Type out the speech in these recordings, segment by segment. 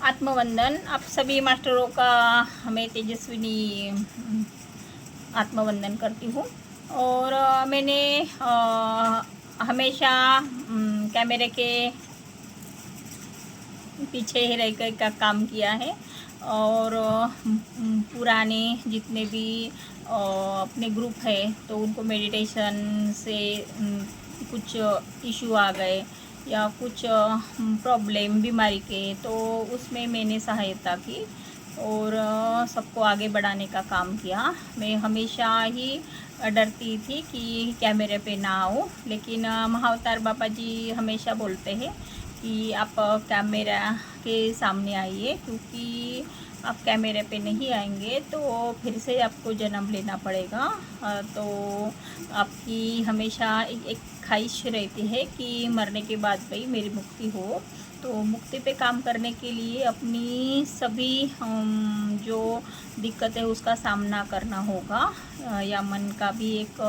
आत्मवंदन। आप सभी मास्टरों का मैं तेजस्विनी आत्मवंदन करती हूँ। और मैंने हमेशा कैमरे के पीछे ही रह कर का काम किया है। और पुराने जितने भी अपने ग्रुप है तो उनको मेडिटेशन से कुछ इशू आ गए या कुछ प्रॉब्लम बीमारी के, तो उसमें मैंने सहायता की और सबको आगे बढ़ाने का काम किया। मैं हमेशा ही डरती थी कि कैमरे पे ना आओ, लेकिन महाअवतार बाबा जी हमेशा बोलते हैं कि आप कैमरा के सामने आइए, क्योंकि आप कैमरे पे नहीं आएंगे तो फिर से आपको जन्म लेना पड़ेगा। तो आपकी हमेशा एक ख्वाहिश रहती है कि मरने के बाद भाई मेरी मुक्ति हो। तो मुक्ति पे काम करने के लिए अपनी सभी जो दिक्कत है उसका सामना करना होगा, या मन का भी एक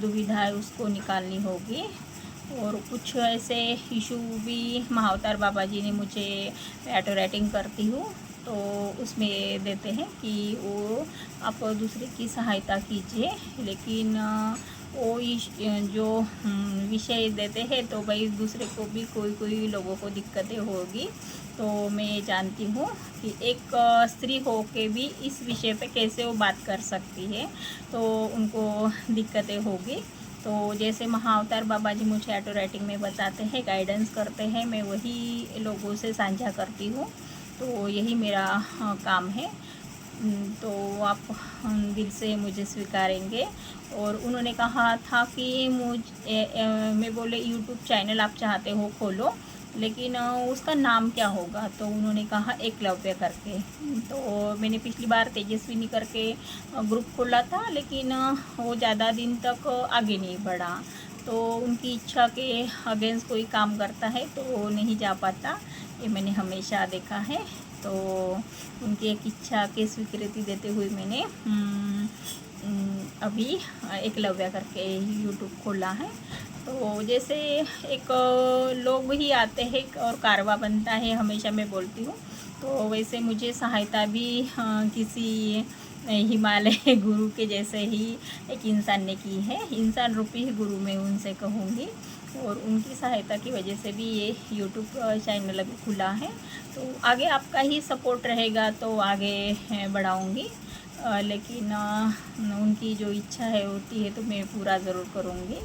दुविधा है उसको निकालनी होगी। और कुछ ऐसे इशू भी महाअवतार बाबा जी ने मुझे, ऑटो राइटिंग करती हूँ तो उसमें देते हैं कि वो आप दूसरे की सहायता कीजिए, लेकिन वो जो विषय देते हैं तो भाई दूसरे को भी कोई लोगों को दिक्कतें होगी। तो मैं जानती हूँ कि एक स्त्री हो के भी इस विषय पे कैसे वो बात कर सकती है, तो उनको दिक्कतें होगी। तो जैसे महाअवतार बाबा जी मुझे ऑटो राइटिंग में बताते हैं, गाइडेंस करते हैं, मैं वही लोगों से साझा करती हूँ। तो यही मेरा काम है। तो आप दिल से मुझे स्वीकारेंगे। और उन्होंने कहा था कि मैं बोले यूट्यूब चैनल आप चाहते हो खोलो, लेकिन उसका नाम क्या होगा? तो उन्होंने कहा एकलव्य करके। तो मैंने पिछली बार तेजस्विनी करके ग्रुप खोला था, लेकिन वो ज़्यादा दिन तक आगे नहीं बढ़ा। तो उनकी इच्छा के अगेंस्ट कोई काम करता है तो वो नहीं जा पाता, ये मैंने हमेशा देखा है। तो उनकी एक इच्छा की स्वीकृति देते हुए मैंने अभी एकलव्य करके यूट्यूब खोला है। तो जैसे एक लोग ही आते हैं और कारवा बनता है, हमेशा मैं बोलती हूँ। तो वैसे मुझे सहायता भी किसी हिमालय गुरु के जैसे ही एक इंसान ने की है। इंसान रूपी ही गुरु मैं उनसे कहूँगी। और उनकी सहायता की वजह से भी ये यूट्यूब चैनल अभी खुला है। तो आगे आपका ही सपोर्ट रहेगा तो आगे बढ़ाऊँगी, लेकिन उनकी जो इच्छा है होती है तो मैं पूरा ज़रूर करूँगी।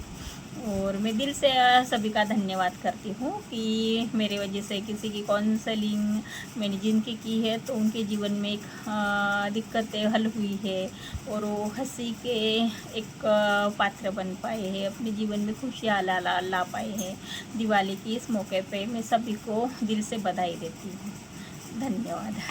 और मैं दिल से सभी का धन्यवाद करती हूँ कि मेरे वजह से किसी की काउंसलिंग मैंने जिनकी की है तो उनके जीवन में एक दिक्कतें हल हुई है और वो हंसी के एक पात्र बन पाए हैं, अपने जीवन में खुशियाँ ला पाए हैं। दिवाली की इस मौके पे मैं सभी को दिल से बधाई देती हूँ। धन्यवाद।